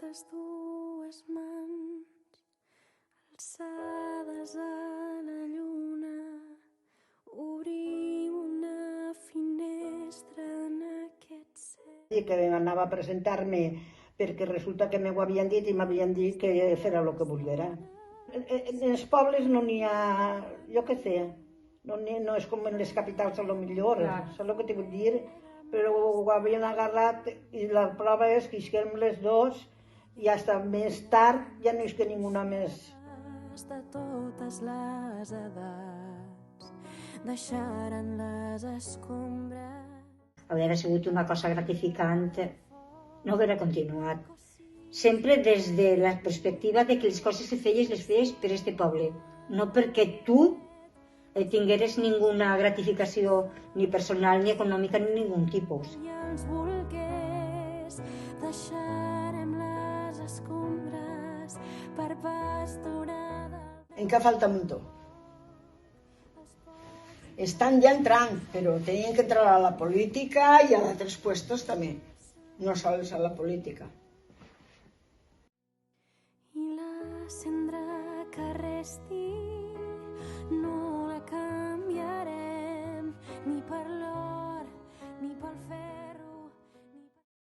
les dues mans alçades a la lluna, obrim una finestra en aquest cel. I que anava a presentar-me perquè resulta que m'ho havien dit i m'havien dit que fera el que volguera. En els pobles no n'hi ha, jo què sé, no és com en les capitals a lo millor, saps el que t'ho vull dir? Però ho havien agarrat i la prova és que isquem les dos i fins més tard ja no isque ninguna més. De totes les edats deixaren les escombres. Hauria sigut una cosa gratificant no haver continuat. Sempre des de la perspectiva de que les coses que feies les feies per este poble, no perquè tu tingueres ninguna gratificació ni personal, ni econòmica, ni ningun tipus. I els bolquers deixarem les escombres per pasturada. Encara falta mucho. Están ya entrando, pero tienen que entrar a la política y a otros puestos también, no solo a la política. I la cendra que resti